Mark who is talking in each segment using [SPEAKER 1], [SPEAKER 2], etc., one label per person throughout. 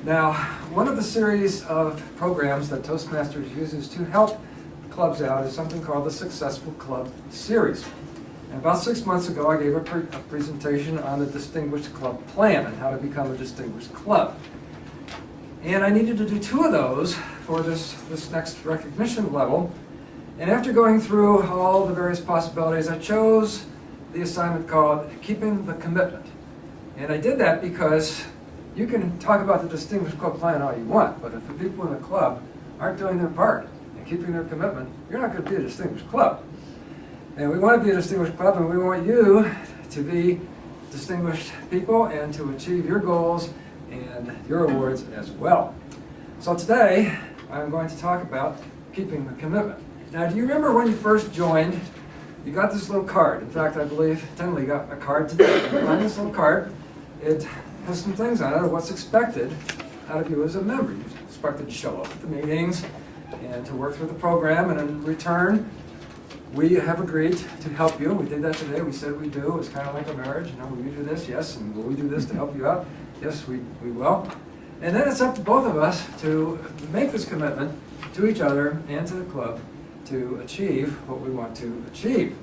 [SPEAKER 1] Now, one of the series of programs that Toastmasters uses to help clubs out is something called the Successful Club Series. And about 6 months ago, I gave a presentation on the Distinguished Club Plan and how to become a distinguished club. And I needed to do 2 of those for this next recognition level. And after going through all the various possibilities, I chose the assignment called Keeping the Commitment. And I did that because you can talk about the Distinguished Club Plan all you want, but if the people in the club aren't doing their part and keeping their commitment, you're not going to be a distinguished club. And we want to be a distinguished club, and we want you to be distinguished people and to achieve your goals and your awards as well. So today, I'm going to talk about keeping the commitment. Now, do you remember when you first joined, you got this little card. In fact, I believe Tenley got a card today. And on this little card, it has some things on it of what's expected out of you as a member. You're expected to show up at the meetings and to work through the program, and in return, we have agreed to help you. We did that today. We said we do. It's kind of like a marriage. You know, will you do this? Yes. And will we do this to help you out? Yes, we will. And then it's up to both of us to make this commitment to each other and to the club to achieve what we want to achieve.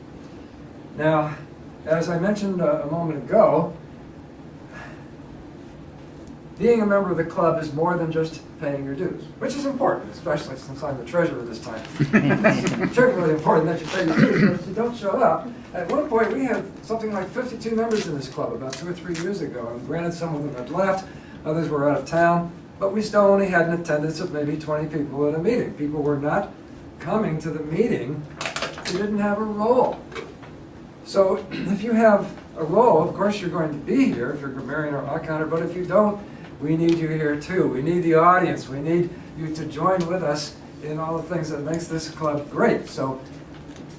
[SPEAKER 1] Now, as I mentioned a moment ago, being a member of the club is more than just paying your dues, which is important, especially since I'm the treasurer this time. It's really important that you pay your dues, but if you don't show up. At one point, we had something like 52 members in this club about 2 or 3 years ago. And granted, some of them had left, others were out of town, but we still only had an attendance of maybe 20 people at a meeting. People were not coming to the meeting who didn't have a role. So if you have a role, of course you're going to be here if you're Grammarian or Accountant, but if you don't, we need you here too. We need the audience. We need you to join with us in all the things that makes this club great. So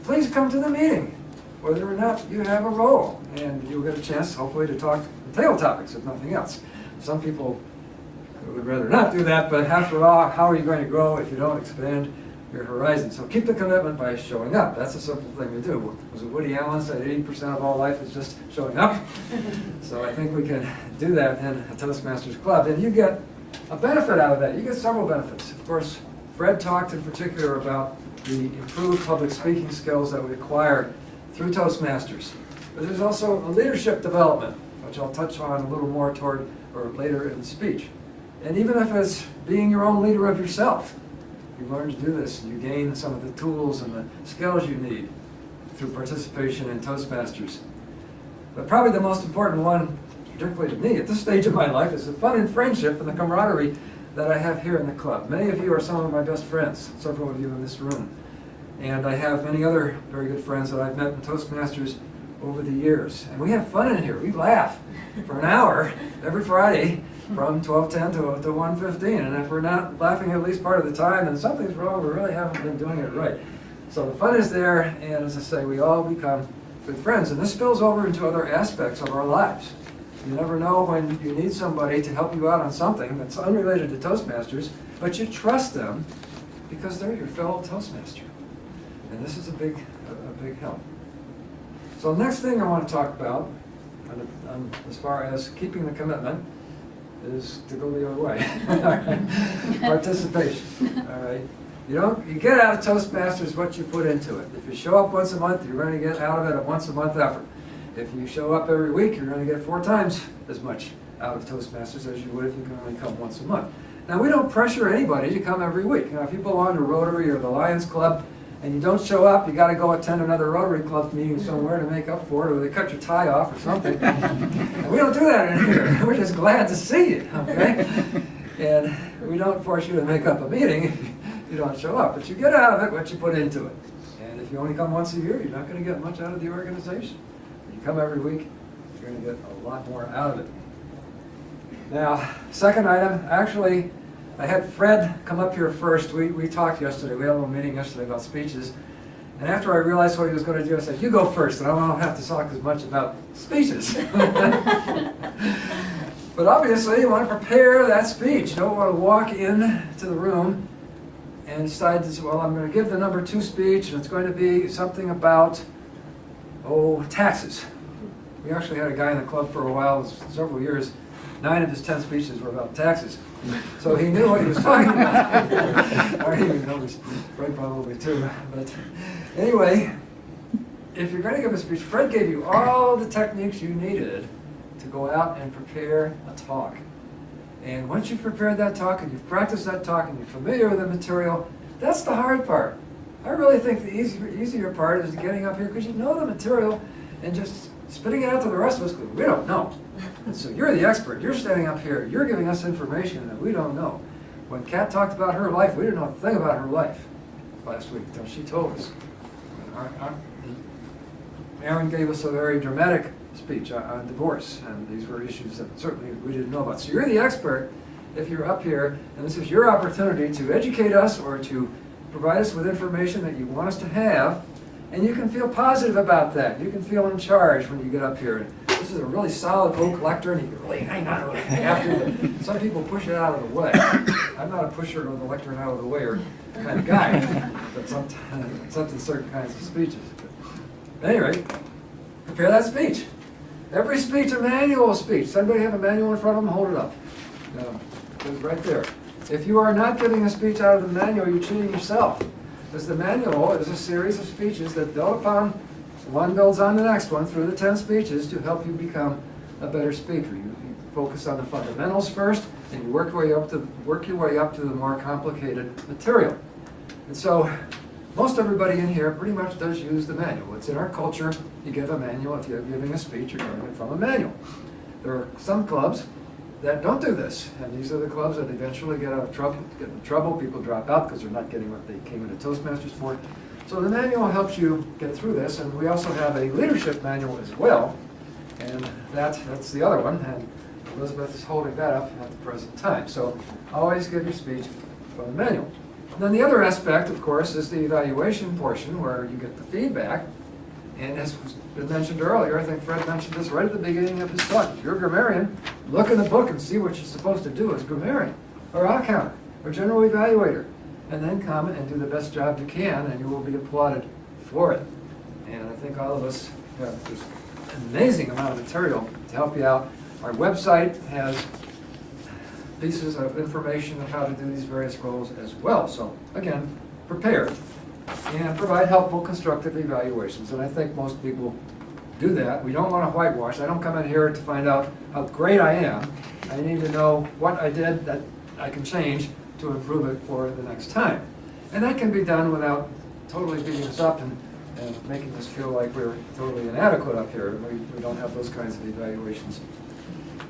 [SPEAKER 1] please come to the meeting, whether or not you have a role, and you'll get a chance, hopefully, to talk table topics, if nothing else. Some people would rather not do that, but after all, how are you going to grow if you don't expand your horizon? So keep the commitment by showing up. That's a simple thing to do. Was it Woody Allen said 80% of all life is just showing up? So I think we can do that in a Toastmasters Club. And you get a benefit out of that. You get several benefits. Of course, Fred talked in particular about the improved public speaking skills that we acquire through Toastmasters. But there's also a leadership development, which I'll touch on a little more toward or later in the speech. And even if it's being your own leader of yourself, you learn to do this, and you gain some of the tools and the skills you need through participation in Toastmasters. But probably the most important one, particularly to me at this stage of my life, is the fun and friendship and the camaraderie that I have here in the club. Many of you are some of my best friends, several of you in this room. And I have many other very good friends that I've met in Toastmasters over the years. And we have fun in here. We laugh for an hour every Friday from 12:10 to 1:15. And if we're not laughing at least part of the time, then something's wrong. We really haven't been doing it right. So the fun is there, and as I say, we all become good friends. And this spills over into other aspects of our lives. You never know when you need somebody to help you out on something that's unrelated to Toastmasters, but you trust them because they're your fellow Toastmaster. And this is a big help. So the next thing I want to talk about, as far as keeping the commitment, is to go the other way. Participation. All right. You get out of Toastmasters what you put into it. If you show up once a month, you're going to get out of it a once a month effort. If you show up every week, you're going to get 4 times as much out of Toastmasters as you would if you can only come once a month. Now, we don't pressure anybody to come every week. Now, if you belong to Rotary or the Lions Club and you don't show up, you got to go attend another Rotary Club meeting somewhere to make up for it, or they cut your tie off or something. And we don't do that in here. We're just glad to see you, okay? And we don't force you to make up a meeting if you don't show up. But you get out of it what you put into it. And if you only come once a year, you're not going to get much out of the organization. If you come every week, you're going to get a lot more out of it. Now, second item, actually, I had Fred come up here first. We talked yesterday. We had a little meeting yesterday about speeches. And after I realized what he was going to do, I said, you go first, and I don't have to talk as much about speeches. But obviously, you want to prepare that speech. You don't want to walk into the room and decide to say, well, I'm going to give the number 2 speech, and it's going to be something about, taxes. We actually had a guy in the club for a while, several years, 9 of his 10 speeches were about taxes. So he knew what he was talking about. I didn't even know, Fred probably too. But anyway, if you're going to give a speech, Fred gave you all the techniques you needed to go out and prepare a talk. And once you've prepared that talk and you've practiced that talk and you're familiar with the material, that's the hard part. I really think the easier part is getting up here because you know the material and just spitting it out to the rest of us because we don't know. And so you're the expert. You're standing up here. You're giving us information that we don't know. When Kat talked about her life, we didn't know a thing about her life last week until she told us. Aaron gave us a very dramatic speech on divorce, and these were issues that certainly we didn't know about. So you're the expert if you're up here, and this is your opportunity to educate us or to provide us with information that you want us to have, and you can feel positive about that. You can feel in charge when you get up here. This is a really solid oak lectern, and you can really hang on to it after it. Some people push it out of the way. I'm not a pusher of the lectern out of the way or kind of guy, but sometimes in certain kinds of speeches. But anyway, prepare that speech. Every speech, a manual speech. Does anybody have a manual in front of them? Hold it up. It's right there. If you are not giving a speech out of the manual, you're cheating yourself. Because the manual is a series of speeches that build upon, one builds on the next one through the 10 speeches to help you become a better speaker. You focus on the fundamentals first, and you work your way up to the more complicated material. And so, most everybody in here pretty much does use the manual. It's in our culture. You give a manual. If you're giving a speech, you're getting it from a manual. There are some clubs that don't do this, and these are the clubs that eventually get in trouble. People drop out because they're not getting what they came into Toastmasters for. So the manual helps you get through this, and we also have a leadership manual as well, and that's the other one, and Elizabeth is holding that up at the present time. So always give your speech from the manual. And then the other aspect, of course, is the evaluation portion where you get the feedback. And as was been mentioned earlier, I think Fred mentioned this right at the beginning of his talk. If you're a grammarian, look in the book and see what you're supposed to do as grammarian, or accountant, or general evaluator. And then come and do the best job you can, and you will be applauded for it. And I think all of us have this amazing amount of material to help you out. Our website has pieces of information on how to do these various roles as well. So again, prepare and provide helpful, constructive evaluations. And I think most people do that. We don't want to whitewash. I don't come in here to find out how great I am. I need to know what I did that I can change to improve it for the next time. And that can be done without totally beating us up and making us feel like we're totally inadequate up here. We don't have those kinds of evaluations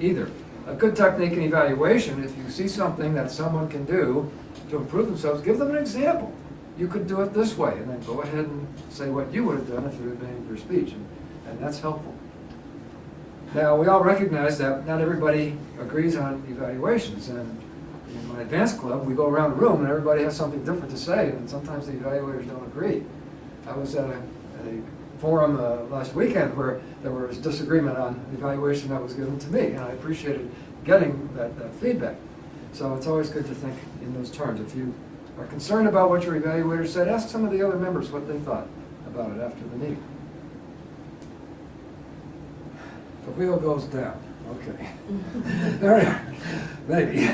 [SPEAKER 1] either. A good technique in evaluation, if you see something that someone can do to improve themselves, give them an example. You could do it this way, and then go ahead and say what you would have done if you had made your speech, and that's helpful. Now, we all recognize that not everybody agrees on evaluations, and in my advanced club, we go around the room and everybody has something different to say, and sometimes the evaluators don't agree. I was at a forum last weekend where there was disagreement on the evaluation that was given to me, and I appreciated getting that feedback. So it's always good to think in those terms. If you are concerned about what your evaluator said, ask some of the other members what they thought about it after the meeting. The wheel goes down. Okay. There we are. Maybe.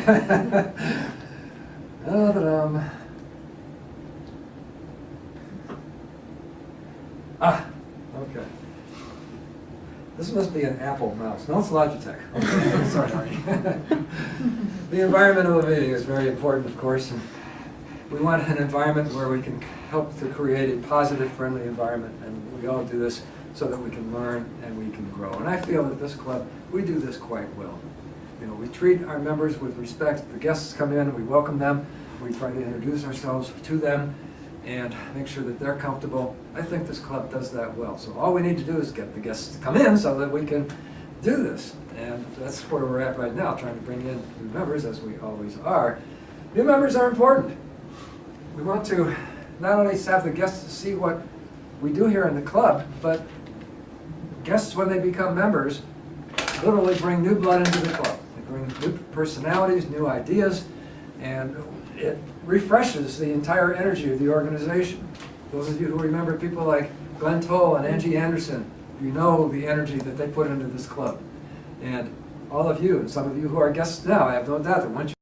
[SPEAKER 1] Okay. This must be an Apple mouse. No, it's Logitech. Okay. Sorry, Arnie. The environment of the meeting is very important, of course. And we want an environment where we can help to create a positive, friendly environment, and we all do this so that we can learn and we can grow. And I feel that this club, we do this quite well. You know, we treat our members with respect. The guests come in, we welcome them, we try to introduce ourselves to them and make sure that they're comfortable. I think this club does that well. So all we need to do is get the guests to come in so that we can do this. And that's where we're at right now, trying to bring in new members, as we always are. New members are important. We want to not only have the guests see what we do here in the club, but guests, when they become members, literally bring new blood into the club. They bring new personalities, new ideas, and it refreshes the entire energy of the organization. Those of you who remember people like Glenn Toll and Angie Anderson, you know the energy that they put into this club. And all of you and some of you who are guests now, I have no doubt that once you